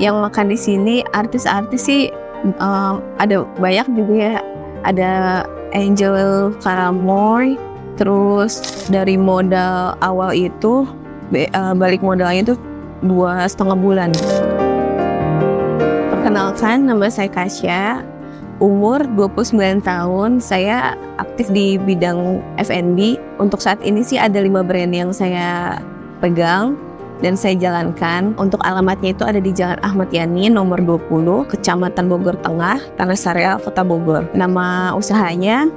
Yang makan di sini artis-artis sih ada banyak juga ya. Ada Angel Karamoy, terus dari modal awal itu balik modalnya itu 2,5 bulan. Perkenalkan, nama saya Kasya, umur 29 tahun, saya aktif di bidang F&B. Untuk saat ini sih ada 5 brand yang saya pegang dan saya jalankan. Untuk alamatnya itu ada di Jalan Ahmad Yani nomor 20, Kecamatan Bogor Tengah, Tanah Sareal, Kota Bogor. Nama usahanya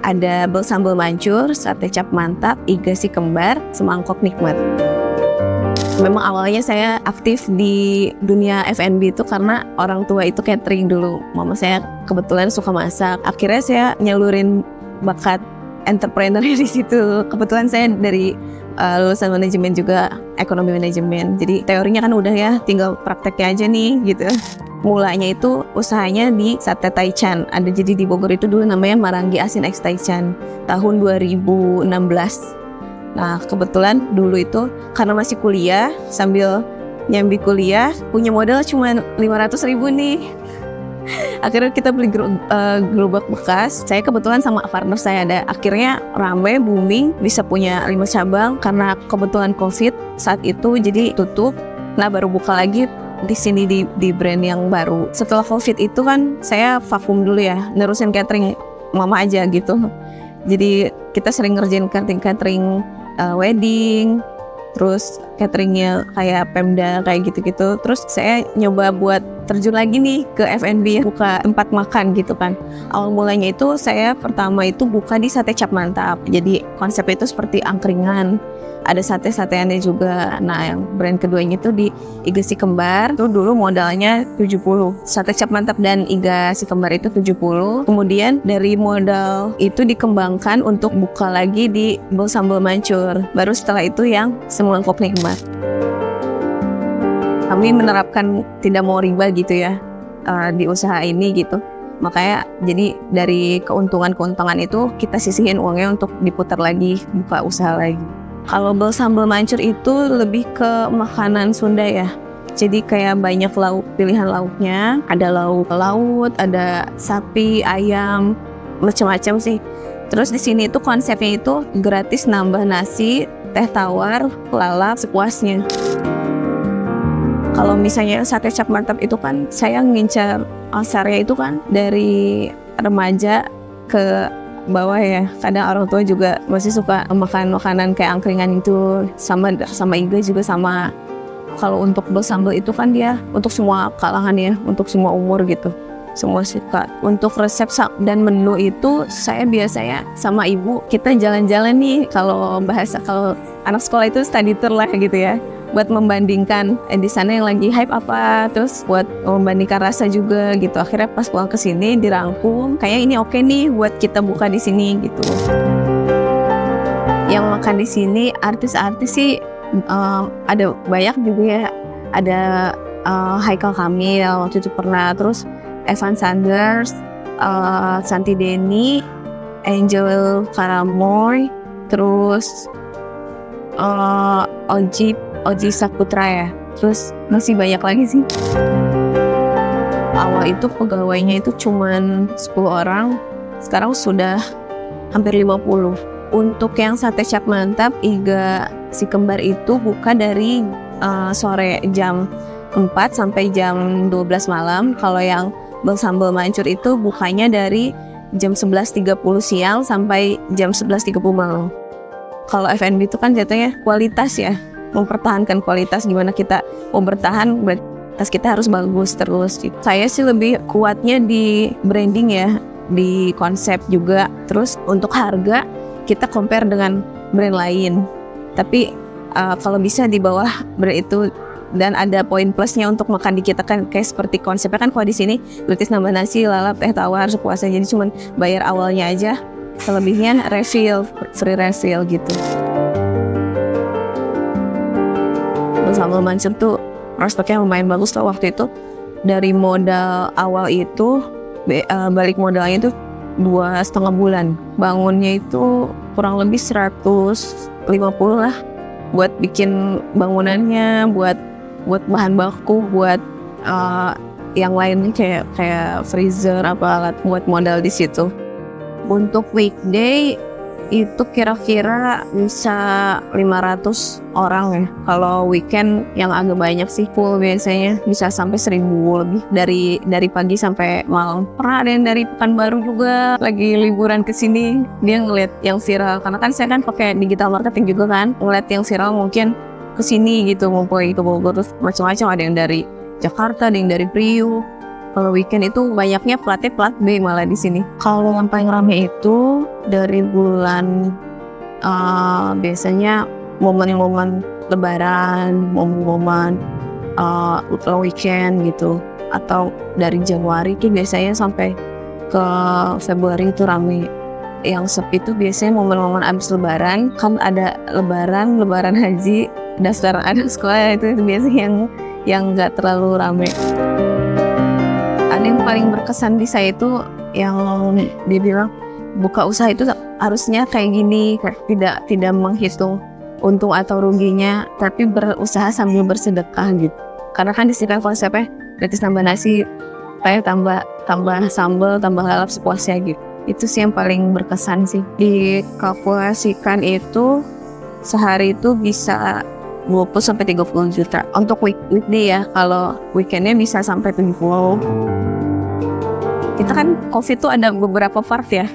ada Bel Sambal Mancur, Sate Cap Mantap, Iga Si Kembar, Semangkok Nikmat. Memang awalnya saya aktif di dunia F&B itu karena orang tua itu catering dulu. Mama saya kebetulan suka masak. Akhirnya saya nyalurin bakat entrepreneur di situ. Kebetulan saya dari lulusan manajemen juga, ekonomi manajemen. Jadi teorinya kan udah ya, tinggal prakteknya aja nih gitu. Mulanya itu usahanya di Sate Taichan. Ada jadi di Bogor itu dulu namanya Marangi Asin X Taichan tahun 2016. Nah kebetulan dulu itu karena masih kuliah, sambil nyambi kuliah, punya modal cuma 500.000 nih. Akhirnya kita beli gerobak bekas. Saya kebetulan sama partner saya ada. Akhirnya rame, booming, bisa punya 5 cabang. Karena kebetulan COVID saat itu jadi tutup. Nah baru buka lagi di sini di brand yang baru. Setelah COVID itu kan saya vakum dulu ya, nerusin catering mama aja gitu. Jadi kita sering ngerjain catering wedding, terus cateringnya kayak Pemda kayak gitu-gitu. Terus saya nyoba buat terjun lagi nih ke F&B, buka tempat makan gitu kan. Awal mulanya itu saya pertama itu buka di Sate Cap Mantap. Jadi konsep itu seperti angkringan, ada sate-sateannya juga. Nah yang brand keduanya itu di Iga Si Kembar, itu dulu modalnya 70. Sate Cap Mantap dan Iga Si Kembar itu 70. Kemudian dari modal itu dikembangkan untuk buka lagi di Bel Sambal Mancur. Baru setelah itu yang Semangkok Nikmat. Kami menerapkan tidak mau riba gitu ya di usaha ini gitu. Makanya jadi dari keuntungan itu kita sisihin uangnya untuk diputar lagi, buka usaha lagi. Kalau Bel Sambal Mancur itu lebih ke makanan Sunda ya. Jadi kayak banyak pilihan lauknya. Ada lauk laut, ada sapi, ayam, macam-macam sih. Terus di sini itu konsepnya itu gratis nambah nasi, teh tawar, lalap sepuasnya. Kalau misalnya Sate Cap Mantap itu kan saya ngincar asarnya itu kan dari remaja ke bawah ya. Kadang orang tua juga masih suka makan makanan kayak angkringan itu, sama Iga juga sama. Kalau untuk Bel Sambal itu kan dia untuk semua kalangan ya, untuk semua umur gitu, semua suka. Untuk resep dan menu itu saya biasanya sama ibu kita jalan-jalan nih. Kalau anak sekolah itu study tour lah gitu ya, buat membandingkan di sana yang lagi hype apa, terus buat membandingkan rasa juga gitu. Akhirnya pas pulang ke sini dirangkum, kayak ini oke nih buat kita buka di sini gitu. Yang makan di sini artis-artis sih ada banyak juga ya. Ada Haikal Kamil waktu itu pernah, terus Evan Sanders, Santi Denny, Angel Karamoy, terus Oji Saputra ya. Terus masih banyak lagi sih. Awal itu pegawainya itu cuman 10 orang, sekarang sudah hampir 50. Untuk yang Sate Cap Mantap Iga Si Kembar itu buka dari sore jam 4 sampai jam 12 malam. Kalau yang Bel Sambal Mancur itu bukanya dari jam 11.30 siang sampai jam 11.30 malam. Kalau F&B itu kan jatuhnya kualitas ya, mempertahankan kualitas. Gimana kita mau bertahan, kualitas kita harus bagus terus. Saya sih lebih kuatnya di branding ya, di konsep juga. Terus untuk harga kita compare dengan brand lain, tapi kalau bisa di bawah brand itu. Dan ada poin plusnya untuk makan di kita kan, kayak seperti konsepnya kan. Kalau di sini gratis nambah nasi, lalap, teh tawar sepuasnya. Jadi cuma bayar awalnya aja, selebihnya refill, free refill gitu. Bel Sambal Mancur tuh prospeknya lumayan bagus lah waktu itu. Dari modal awal itu balik modalnya itu 2,5 bulan. Bangunnya itu kurang lebih 150 lah buat bikin bangunannya, buat bahan baku, buat yang lainnya kayak freezer apa alat buat modal di situ. Untuk weekday itu kira-kira bisa 500 orang ya. Kalau weekend yang agak banyak sih, full biasanya bisa sampai 1000 lebih dari pagi sampai malam. Pernah ada yang dari Pekanbaru juga lagi liburan ke sini, dia ngeliat yang viral karena kan saya kan pakai digital marketing juga kan, ngeliat yang viral mungkin ke sini gitu, ngumpul ke Bogor, terus macam-macam, ada yang dari Jakarta, ada yang dari Priuk. Kalau weekend itu banyaknya plat B malah di sini. Kalau yang paling rame itu dari bulan biasanya momen-momen Lebaran, momen-momen weekend gitu. Atau dari Januari itu biasanya sampai ke Februari itu rame. Yang sepi itu biasanya momen-momen abis Lebaran, kan ada Lebaran haji, daftar anak sekolah, itu biasanya yang nggak terlalu rame. Ada yang paling berkesan di saya itu yang dia bilang buka usaha itu harusnya kayak gini, tidak menghitung untung atau ruginya, tapi berusaha sambil bersedekah gitu. Karena kan di sini konsepnya gratis tambah nasi, kayak tambah sambal, tambah lalap sepuasnya gitu. Itu sih yang paling berkesan sih. Dikalkulasikan itu sehari itu bisa 20-30 juta untuk weekday ya. Kalau weekendnya bisa sampai 70. Kita kan COVID tuh ada beberapa part ya,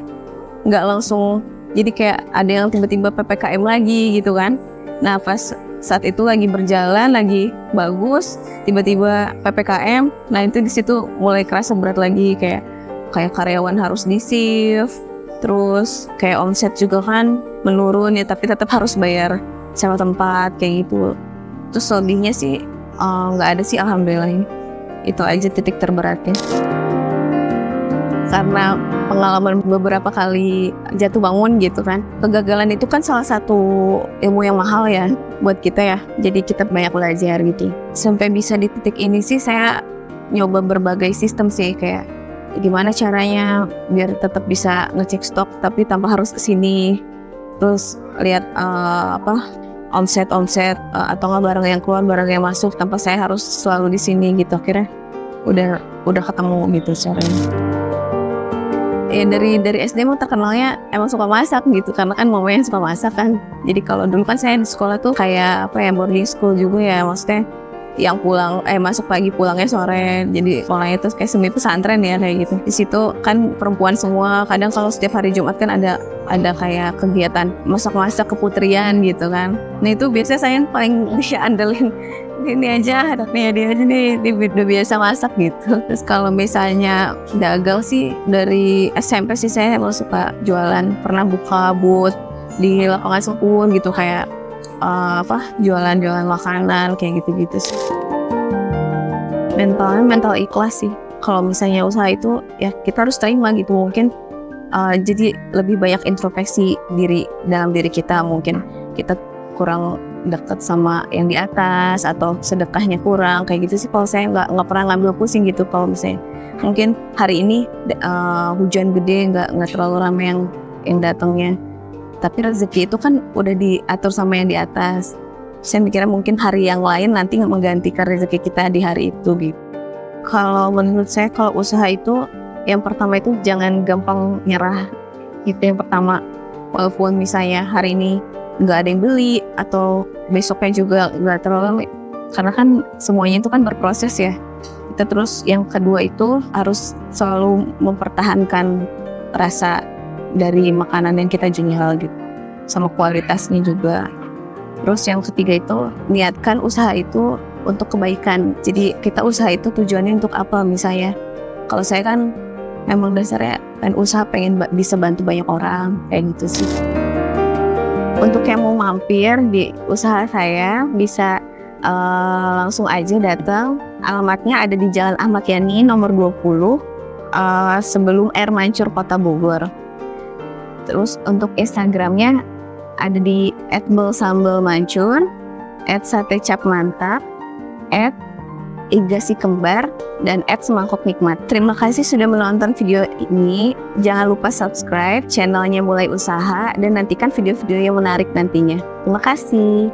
nggak langsung, jadi kayak ada yang tiba-tiba PPKM lagi gitu kan. Nah pas saat itu lagi berjalan, lagi bagus, tiba-tiba PPKM, nah itu di situ mulai kerasa berat lagi, kayak karyawan harus di-shift, terus kayak omset juga kan menurun ya, tapi tetap harus bayar sewa tempat kayak gitu. Terus lebihnya sih nggak ada sih, alhamdulillah. Itu aja titik terberatnya. Karena pengalaman beberapa kali jatuh bangun gitu kan, kegagalan itu kan salah satu ilmu yang mahal ya buat kita ya, jadi kita banyak belajar gitu. Sampai bisa di titik ini sih saya nyoba berbagai sistem sih, kayak gimana caranya biar tetap bisa ngecek stok tapi tanpa harus kesini, terus lihat omset atau nggak barang yang keluar, barang yang masuk tanpa saya harus selalu di sini gitu. Akhirnya udah ketemu gitu caranya. Ya dari SD mah terkenalnya emang suka masak gitu, karena kan mamanya suka masak kan. Jadi kalau dulu kan saya di sekolah tuh kayak boarding school juga ya, maksudnya yang masuk pagi pulangnya sore, jadi sekolahnya tuh kayak semi pesantren ya kayak gitu. Di situ kan perempuan semua, kadang kalau setiap hari Jumat kan ada kayak kegiatan masak-masak keputrian gitu kan. Nah itu biasanya saya yang paling bisa andelin, ini aja anaknya dia aja nih, dia udah biasa masak gitu. Terus kalau misalnya dagang sih dari SMP sih saya emang suka jualan, pernah buka booth di lapangan Sempur gitu, kayak jualan makanan kayak gitu sih. Mental ikhlas sih. Kalau misalnya usaha itu ya kita harus terima gitu. Mungkin jadi lebih banyak introspeksi dalam diri kita. Mungkin kita kurang dekat sama yang di atas atau sedekahnya kurang kayak gitu sih. Kalau saya nggak pernah ngambil pusing gitu. Kalau misalnya mungkin hari ini hujan gede, nggak terlalu ramai yang datangnya, tapi rezeki itu kan udah diatur sama yang di atas. Saya mikirnya mungkin hari yang lain nanti menggantikan rezeki kita di hari itu gitu. Kalau menurut saya, kalau usaha itu yang pertama itu jangan gampang nyerah. Itu yang pertama. Walaupun misalnya hari ini nggak ada yang beli atau besoknya juga nggak terlalu, karena kan semuanya itu kan berproses ya. Kita terus yang kedua itu harus selalu mempertahankan rasa dari makanan yang kita jual gitu, sama kualitasnya juga. Terus yang ketiga itu niatkan usaha itu untuk kebaikan. Jadi kita usaha itu tujuannya untuk apa? Misalnya kalau saya kan memang dasarnya kan usaha pengen bisa bantu banyak orang kayak gitu sih. Untuk yang mau mampir di usaha saya bisa langsung aja datang. Alamatnya ada di Jalan Ahmad Yani nomor 20 sebelum Air Mancur Kota Bogor. Terus untuk Instagramnya ada di @belsambalmancur, @satecapmantap, @igasikembar, dan @semangkoknikmat. Terima kasih sudah menonton video ini. Jangan lupa subscribe channelnya Mulai Usaha dan nantikan video-video yang menarik nantinya. Terima kasih.